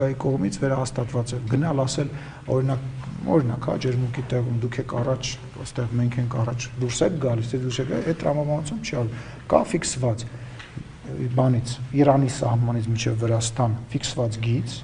կողմից վերահաստատված է գնալ ասել օրինակ հա ջերմուկի տեղում դուք եք առաջ այստեղ մենք ենք առաջ դուրս եք գալիս դուրս եք այդ տրամաբանություն չի ալու կա ֆիքսված բանից Իրանի սահմանից մինչև Վրաստան ֆիքսված գիծ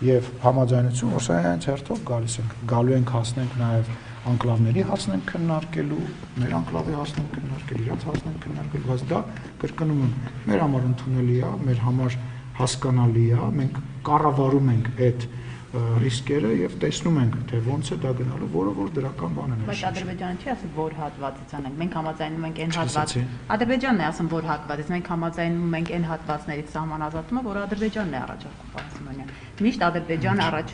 եւ համաձայնություն որ սա հենց հերթով գալիս ենք գալու ենք հասնենք նաեւ անկլավների հասնենք քննարկելու մեր անկլավի հասնենք քննարկել իրանց հասնենք քննարկել բայց դա կրկնում եմ մեր համար ընդունելի է մեր համար հասկանալի է մենք կառավարում ենք այդ ռիսկերը եւ տեսնում ենք թե ոնց է դա գնալու որ դրական բան է բայց Ադրբեջանը չի ասում որ հատվածից անենք մենք համաձայնում ենք այն հատված Ադրբեջանն է ասում որ հատվածից մենք համաձայնում ենք այն հատվածներից սահմանազատումը որ Ադրբեջանն է առաջարկում Պարսիմանյան միշտ Ադրբեջանը առաջ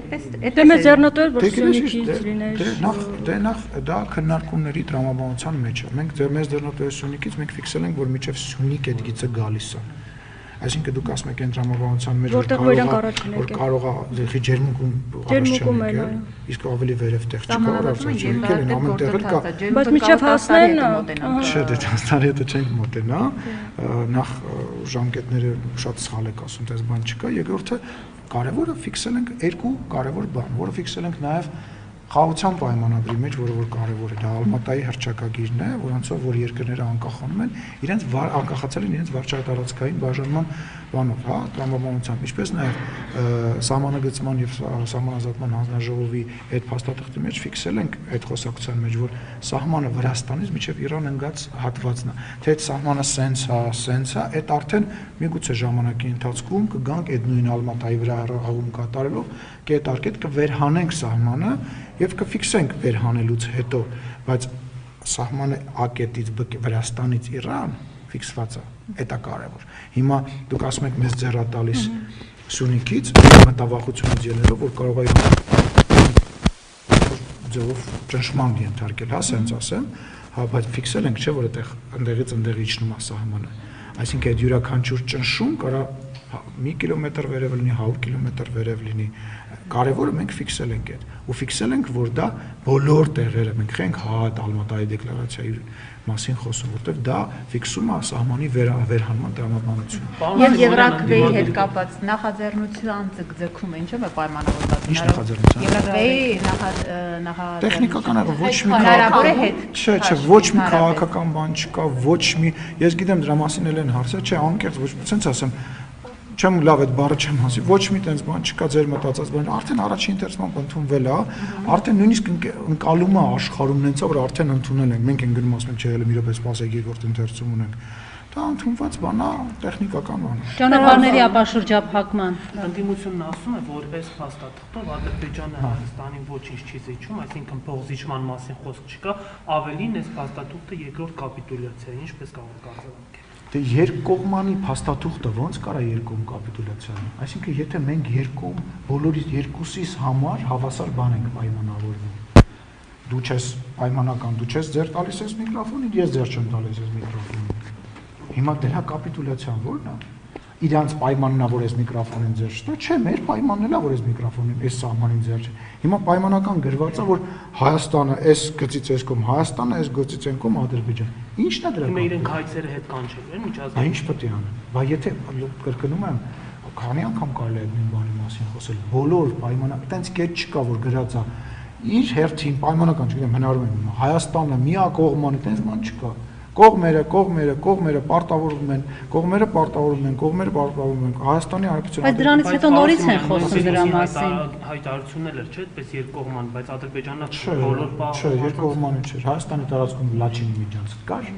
այդպես մեծ ձեռնտու որ Սյունիքից լիներ նախ դա քննարկումների տրամաբանության մեջ է մենք մեծ ձեռնտու Սյունիքից մենք ֆիքսել ենք որ միջև Սյունիք այդ գիծը գալիս է այսինքն դուք ասում եք այն տրամաբանության մեջ որ կարող է ջերմուկում իսկ ավելի վերև տեղ չկա որ արժանացել են ամեն տեղ կա բայց միջև հասնեն չէ դե տասնարի հետո չենք մոտենա նախ ժամկետները շատ սխալ եք ասում դες բան չկա երկրորդը կարևորը ֆիքսել ենք երկու կարևոր բան որը ֆիքսել ենք նաև խաղաղության պայմանագրի մեջ, որը որ կարևոր է, դա Ալմատայի հռչակագիրն է, որոնցով որ երկրները անկախանում են, իրենց անկախացել են իրենց վարչատարածքային բաժանման բանով, հա, տրամաբանությամբ, ինչպես նաև սահմանագծման եւ սահմանազատման հանձնաժողովի այդ փաստաթղթի մեջ ֆիքսել ենք այդ խոսակցության մեջ, որ սահմանը Վրաստանից մինչև Իրան ընկած հատվածն է, թե այդ սահմանը սենց է, այդ արդեն միգուցե ժամանակի ընթացքում կգանք այդ նույն Ալմատայի վրա հաղում կատարելով, կետարկետ կվերհանենք սահմանը եւ կֆիքսենք վերհանելուց հետո, բայց սահմանը ակետից Վրաստանից Իրան ֆիքսված է, դա կարևոր։ Հիմա դուք ասում եք մեզ ձեռատալիս Սյունիքից մտավախությունից ելնելով, որ կարող է ձևով ճնշման ենթարկել, հա, սենց ասեմ, հա, բայց ֆիքսել ենք, չէ, որ այնտեղից ընդեղ իջնում է սահմանը։ Այսինքն այդ յուրաքանչյուր ճնշում կարա 1 կիլոմետր վերև լինի, 100 կիլոմետր վերև լինի, կարևորը մենք ֆիքսել ենք այդ, ու ֆիքսել ենք, որ դա բոլոր տեղերը, մենք խենք Ալմատայի դեկլարացիայի մասին խոսում, որտեղ դա ֆիքսում է սահմանի վերհանման տրամաբանությունը։ Եվ Եվրակվեի հետ կապված նախաձեռնության ձգձգումը ինչու՞ է պայմանավորված։ Ինչ նախաձեռնության։ Եվրակվեի տեխնիկական է, ոչ մի հնարավոր է հետ։ Չէ, ոչ մի քաղաքական բան չկա, ոչ մի, ես գիտեմ դրա մասին էլ են հարցեր, չէ, անկեղծ ոչ, ցենց ասեմ չեմ լավ այդ բառը չեմ ասի, ոչ մի տենց բան չկա ձեր մտածած բան, արդեն առաջին ընթերցմամբ ընդունվել է, արդեն նույնիսկ ընկալումը աշխարհումն հենց որ արդեն ընդունել ենք, մենք ենք գնում ասում ենք չէ, հələ մի րոպե սպասեք երկրորդ ընթերցում ունենք։ Դա ընդունված բան է, տեխնիկական բան է։ Ճանապարհների ապաշրջափակման ընդդիմությունն ասում է, որ այս փաստաթղթով Ադրբեջանը Հայաստանին ոչինչ չի զիջում, այսինքն փոխզիջման մասին խոսք չկա, ավելին այս փաստաթուղթը երկրորդ կապիտուլյացիա է, ինչպես կարող եք արձագանքել։ Դե երկկողմանի փաստաթուղթը ոնց կարա երկկողմ կապիտուլյացիա լինի։ Այսինքն եթե մենք երկկողմ բոլորից երկուսիս համար հավասար բան ենք պայմանավորվում։ Դու չես պայմանական, դու չես ձեռ տալիս ես միկրոֆոնին, ես ձեռ չեմ տալիս ես միկրոֆոնին։ Հիմա դրա կապիտուլյացիան ո՞րն է։ Իրանց պայմանն է, որ ես միկրոֆոնին ձեռ չտա, չէ, մեր պայմանն է, որ ես միկրոֆոնին, այս սահմանին ձեռ չէ։ Հիմա պայմանական գրված է, որ Հայաստանը այս գծից այս կողմ Հայաստանը, այս գծից այն կողմ Ադրբեջան։ Ի՞նչն է դրա։ Հիմա իրենք հայցերը հետ կանչել են միջազգային։ Ինչ պետք է անեն։ Բայց եթե կրկնում եմ, քանի անգամ կարելի է նույն բանի մասին խոսել։ Բոլոր պայմանական, այտենց կետ չկա, որ գրած է իր հերթին պայմանական, չգիտեմ, հնարում եմ Հայաստանը միակողմանի, այտենց բան չկա։ Կողմերը պարտավորվում են, կողմերը պարտավորվում են Հայաստանի Հանրապետության։ Բայց դրանից հետո նորից են խոսում դրա մասին։ Հայտարարություններ էր, չէ՞, այդպես երկկողման, բայց Ադրբեջանը բոլոր Չէ, երկկողմանի չէր։ Հայաստանի տարածքում Լաչինի միջանցք կար։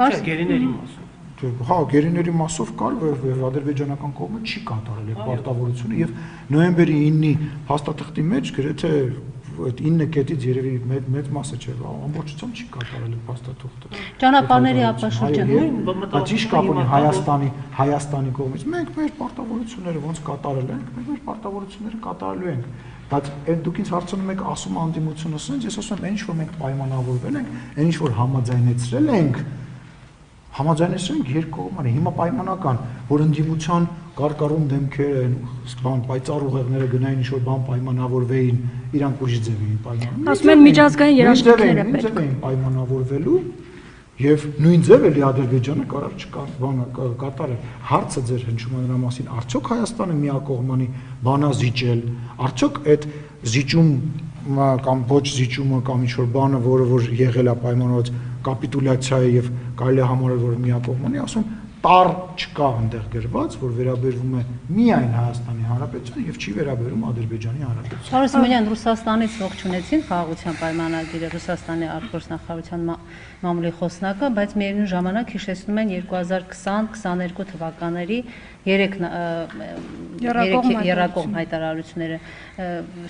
Չէ, գերիների մասով։ Հա, գերիների մասով կար, որ ադրբեջանական կողմը չի կատարել այդ պարտավորությունը եւ նոյեմբերի 9-ի փաստաթղթի մեջ գրեթե այդ 9 կետից երևի մեծ մասը չէ, ամբողջությամբ չի կատարել այդ փաստաթուղթը։ Ճանապարհների ապաշրջանում, բայց ի՞նչ կապ ունի Հայաստանի կողմից։ Մենք մեր պարտավորությունները ոնց կատարել ենք, մենք մեր պարտավորությունները կատարելու ենք։ Բայց այդ դուք ինձ հարցնում եք, ասում անդիմությունը ասենց, ես ասում եմ, այն ինչ որ մենք պայմանավորվել ենք, այն ինչ որ համաձայնեցրել ենք, երկկողմանի, հիմա պայմանական, որ ընդդիմության կարկառուն դեմքեր են, բան պայծառ ուղեղները գնային ինչ որ բան պայմանավորվեին, իրանք ուրիշ ձև էին պայմանավորվում։ Ասում են միջազգային երաշխիքները պետք էին պայմանավորվելու, Եվ նույն ձև էլի Ադրբեջանը կարող կատարել։ Հարցը ձեր հնչում է նրա մասին, արդյոք Հայաստանը միակողմանի բանա զիջել, արդյոք այդ զիջում կամ ոչ զիջումը կամ ինչ-որ բանը, որը որ եղել է պայմանավորված կապիտուլյացիա է եւ կարելի է համարել, որ միակողմանի, ասում տար չկա այնտեղ գրված, որ վերաբերվում է միայն Հայաստանի Հանրապետությանը եւ չի վերաբերում Ադրբեջանի Հանրապետությանը։ Պարոն Սիմոնյան, Ռուսաստանից ողջունեցին խաղաղության պայմանագիրը Ռուսաստանի արտգործնախարարության մամուլի խոսնակը, բայց միևնույն ժամանակ հիշեցնում են 2020-22 թվականների 3 երրակողմ հայտարարությունները։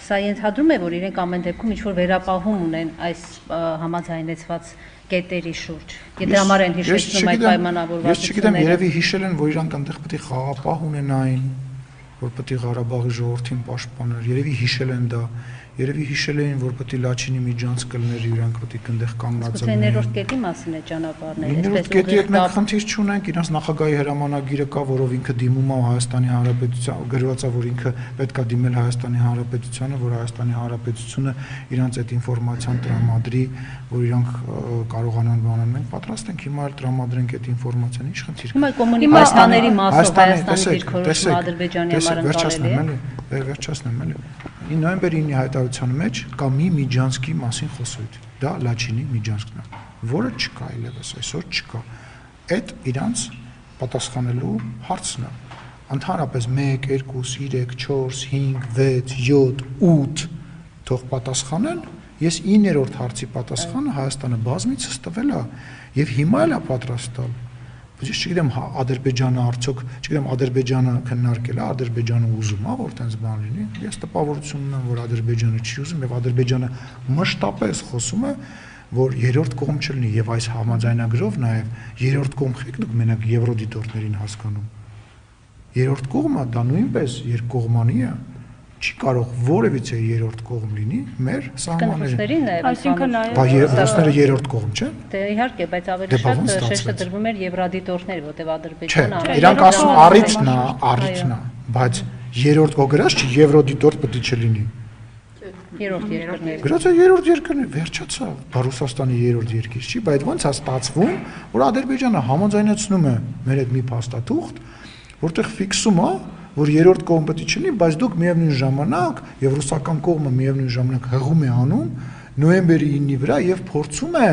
Սա ենթադրում է, որ իրենք ամեն դեպքում ինչ-որ վերապահում ունեն այս համաձայնեցված կետերի շուրջ։ Եթե համար են հիշեցնում այդ պայմանավորվածությունները։ Ես չգիտեմ, երևի հիշել են, որ իրանք այնտեղ պետք է խաղապահ ունենային, որ պետք է Ղարաբաղի ժողովրդին պաշտպաներ, երևի հիշել են դա, երևի հիշել էին, որ պետք է Լաչինի միջանց կլներ, իրանք պետք է այնտեղ կանգնած լինեն։ Ներորդ կետի մասին է ճանապարհները, այսպես կետի եկնեք խնդիր չունենք, իրանց նախագահի հրամանագիրը կա, որով ինքը դիմում է Հայաստանի Հանրապետության, գրված է, որ ինքը պետք է դիմել Հայաստանի Հանրապետությանը, որ Հայաստանի Հանրապետությունը իրանց այդ ինֆորմացիան տրամադրի, որ իրանք կարողանան բանալ։ Մենք պատրաստ ենք հիմա էլ տրամադրենք այդ ինֆորմացիան, ինչ խնդիր կա։ Հիմա կոմունիկացիաների մասով Հայաստանի դիրքորոշումը Ադրբեջանի համար ընկալելի է։ Վերջացնեմ էլի։ Նոյեմբերի 9-ի հայտարարության մեջ կա մի Միջանցկի մասին խոսույթ, դա Լաչինի Միջանցքն է, որը չկա այլևս, այսօր չկա։ Այդ իրանց պատասխանելու հարցն է։ Ընդհանրապես 1, 2, 3, 4, 5, 6, 7, 8 թող պատասխանեն, ես 9-րդ հարցի պատասխանը Հայաստանը բազմիցս տվել է եւ հիմա էլ է պատրաստ տալ։ Ես չգիտեմ Ադրբեջանը արդյոք, չգիտեմ Ադրբեջանը քննարկել է, Ադրբեջանը ուզում է, որ տենց բան լինի։ Ես տպավորություն ունեմ, որ Ադրբեջանը չի ուզում եւ Ադրբեջանը մշտապես խոսում է, որ երրորդ կողմ չլինի եւ այս համաձայնագրով նաեւ երրորդ կողմ եք դուք մենակ եվրոդիտորներին հասկանում։ Երրորդ կողմը դա նույնպես երկկողմանի է, չի կարող որևիցե երրորդ կողմ լինի մեր սահմաններին։ Այսինքն ռուսները երրորդ կողմ չեն։ Դե իհարկե, բայց ավելի շատ շեշտը դրվում էր եվրադիտորներ, որտեղ Ադրբեջանը իրանք ասում առիթն է, բայց երրորդ կողմերից չի եվրոդիտոր պետք է չլինի։ Երրորդ երկրներ։ Գրած է երրորդ երկրներ, վերջացավ։ Ռուսաստանի երրորդ երկիր չի, բայց ոնց է ստացվում, որ Ադրբեջանը համաձայնեցնում է մեր այդ մի փաստաթուղթ, որտեղ ֆիքսում է, որ երրորդ կողմ պետք է չլինի, բայց դուք միևնույն ժամանակ եւ ռուսական կողմը միևնույն ժամանակ հղում է անում նոյեմբերի 9-ի վրա եւ փորձում է,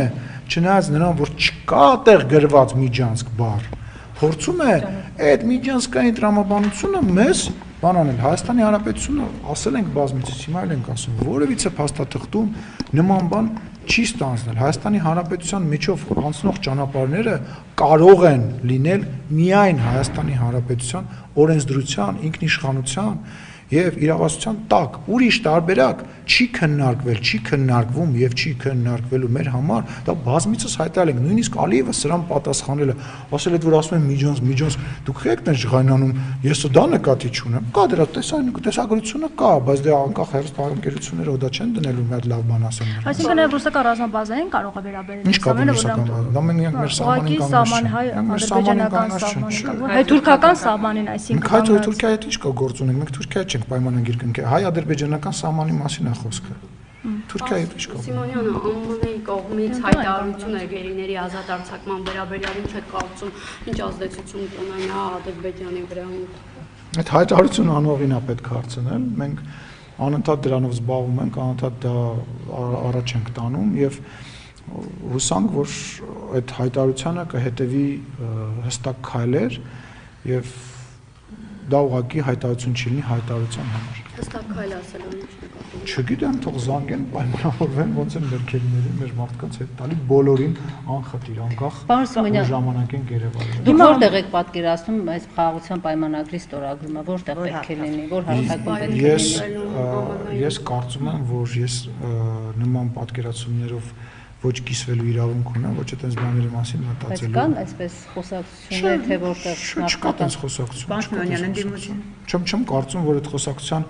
չնայած նրան, որ չկա այդտեղ գրված Միջանցք բառ, փորձում է այդ միջանցքային տրամաբանությունը մեզ բան անել։ Հայաստանի Հանրապետությունը ասել ենք բազմիցս, հիմա էլ ենք ասում, որևիցե փաստաթղթում նման բան չի ստանձնել։ Հայաստանի Հանրապետության միջով անցնող ճանապարհները կարող են լինել միայն Հայաստանի Հանրապետության օրենսդրության, ինքնիշխանության եւ իրավասության տակ։ Ուրիշ տարբերակ չի քննարկվել, չի քննարկվում եւ չի քննարկվելու մեր համար, դա բազմիցս հայտարարել ենք, նույնիսկ Ալիևը սրան պատասխանել է, ասել է, որ ասում են միջանց, դուք եք դեն ժղայնանում, ես դա նկատի չունեմ։ Կա դրա տեսագրությունը կա, բայց դե անկախ հեռուստաընկերությունները դա չեն դնելու մի հատ լավ բան ասեն։ Այսինքն ռուսական ռազմաբազային կարող է վերաբերել։ Ինչ կա ռուսական բազա։ Դա մենք մեր սահմանին հայ-թուրքական սահմանին, այսինքն հայ-թուրքիայի հետ ինչ կա գործ ունենք, մենք Թուրքիայի չենք պայմանագիր կնքել, հայ-ադրբեջանական սահմանի մասին է խոսքը։ Թուրքիայի հետ ինչ կա։ Սիմոնյանը ԱՄՆ-ի կողմից հայտարարություն է գերիների ազատ արձակման վերաբերյալ, ինչ է կարծում, ինչ ազդեցություն կունենա Ադրբեջանի վրա։ Այդ հայտարարությունը անողին է պետք հարցնել, մենք անընդհատ դրանով զբաղվում ենք, անընդհատ դա առաջ ենք տանում եւ հուսանք, որ այդ հայտարարությանը կհետևի հստակ քայլեր եւ դա ուղղակի հայտարարություն չի լինի հայտարարության համար։ Հստակ քայլ ասելով ինչ նկատում։ Չգիտեմ, թող զանգեն, պայմանավորվեն, ոնց են մեր քերիների, մեր մարդկանց հետ տալի բոլորին անխտիր, անկախ ժամանակ են Երևանում։ Դուք որտեղ եք պատկերացնում այս խաղաղության պայմանագրի ստորագրումը, որտեղ պետք է լինի, որ հաստատում պետք է լինի։ Ես կարծում եմ, որ ես նման պատկերացումներով ոչ կիսվելու իրավունք ունեմ, ոչ այդպես բաների մասին մտածելու։ Բայց կան այսպես խոսակցություններ, թե որտեղ չկա այդպես խոսակցություն։ Չեմ կարծում, որ այդ խոսակցության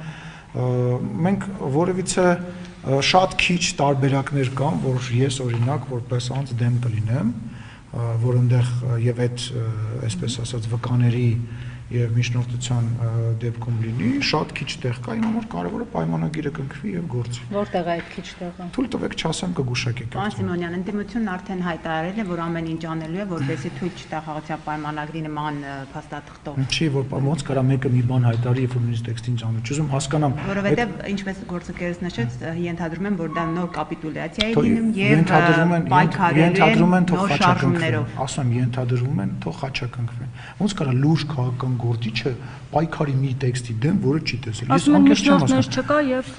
մենք որևիցե շատ քիչ տարբերակներ կան, որ ես օրինակ որպես անձ դեմ կլինեմ, որ այնտեղ եւ այդ այսպես ասած վկաների եւ միջնորդության դեպքում լինի, շատ քիչ տեղ կա, իմ համար կարևորը պայմանագիրը կնքվի եւ գործի։ Որտեղ է այդ քիչ տեղը։ Թույլ տվեք չասեմ կգուշակեք։ Պարոն Սիմոնյան, ընդդիմությունն արդեն հայտարարել է, որ ամեն ինչ անելու է, որպեսզի թույլ չտա խաղաղության պայմանագրի նման փաստաթղթով։ Չի, որ ոնց կարա մեկը մի բան հայտարարի, երբ որ նույնիսկ տեքստին ճանաչ, ուզում հասկանամ։ Որովհետեւ ինչպես գործընկերս նշեց, ենթադրում եմ, որ դա նոր կապիտուլյացիա է լինում եւ ենթադրում են թող խաչակնքվեն։ Ասում ենթադրում են թող խաչակնքվեն։ Ոնց կարա լուրջ քաղաքական գործիչը պայքարի մի տեքստի դեմ, որը չի տեսել։ Ես անկեղծ չեմ ասում։ Չկա եւ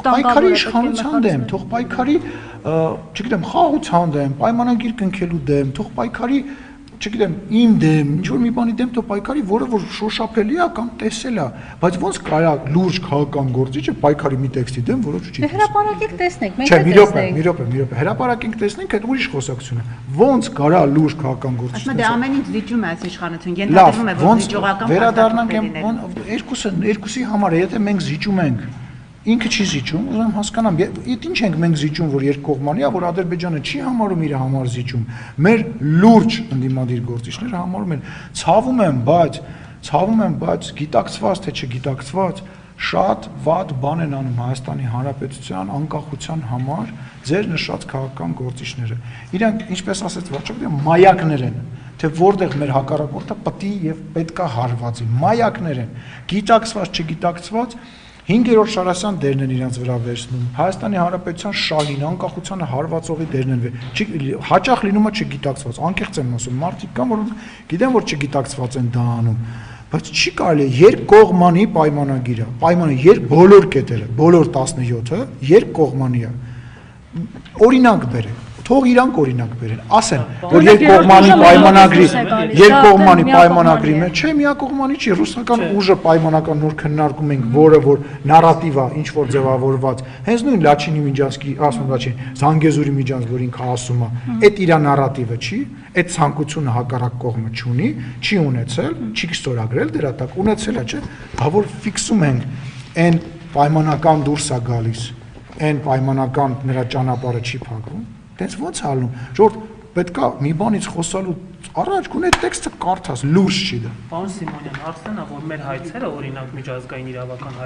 պայքարի իշխանության դեմ, թող պայքարի, չգիտեմ, խաղաղության դեմ, պայմանագիր կնքելու դեմ, թող պայքարի, չգիտեմ, իմ դեմ, ինչ որ մի բանի դեմ թող պայքարի, որը որ շոշափելի է կամ տեսել է, բայց ոնց կարա լուրջ քաղաքական գործիչը պայքարի մի տեքստի դեմ, որը չի տեսել։ Հրապարակեք տեսնենք, մենք էլ տեսնենք։ Մի րոպե, հրապարակենք տեսնենք, այդ ուրիշ խոսակցություն է։ Ոնց կարա լուրջ քաղաքական գործիչ։ Ասում եմ, դե ամեն ինչ զիջում է այս իշխանություն, ենթադրվում է, որ զիջողական վերադառնանք երկուսի համար, եթե մենք զիջում ենք ինքը չի զիջում, ուզում հասկանամ, այդ ինչ ենք մենք զիջում, որ երկկողմանի է, որ Ադրբեջանը չի համարում իր համար զիջում, մեր լուրջ ընդդիմադիր գործիչները համարում են, ցավում եմ, բայց գիտակցված թե չգիտակցված, շատ վատ բան են անում Հայաստանի Հանրապետության անկախության համար ձեր նշած քաղաքական գործիչները։ Իրանք, ինչպես ասեց Վարչապետը, մայակներ են, թե որտեղ մեր հակառակորդը պետք է եւ պետքա հարվածի, մայակներ են, գիտակցված, չգիտակցված 5-րդ Շարասյան դերն են իրանց վրա վերցնում, Հայաստանի Հանրապետության շահին, անկախությանը հարվածողի դերն են, հաճախ լինում է չգիտակցված, անկեղծ եմ ասում, մարդիկ կան, որոնք գիտեն, որ չգիտակցված են դա անում, բայց չի կարելի երկկողմանի պայմանագիրը, բոլոր կետերը, բոլոր 17-ը երկկողմանի է, օրինակ բերեք, թող իրանք օրինակ բերեն, ասեն, որ երկկողմանի պայմանագրի մեջ, չէ, միակողմանի չի, ռուսական ուժը պայմանական նոր քննարկում ենք, որը որ նարատիվ է, ինչ որ ձևավորված, հենց նույն Լաչինի Միջանցկի, ասում Լաչին, Զանգեզուրի Միջանցք, որ ինքը ասում է, այդ իր նարատիվը չի, այդ ցանկությունը հակառակ կողմը չունի, չի ունեցել, չի ստորագրել դրա տակ, ունեցել է, չէ, բա որ ֆիքսում ենք, այն պայմանական դուրս է գալիս, այն պայմանական նրա ճանապարհը չի փակվում։ Դենց ո՞նց ալնում, ժողովուրդ պետքա մի բանից խոսալու առաջ գոնե տեքստը կարդաս, լուրջ չի դա։ Պարոն Սիմոնյան, հարցնա, որ մեր հայցերը օրինակ միջազգային իրավական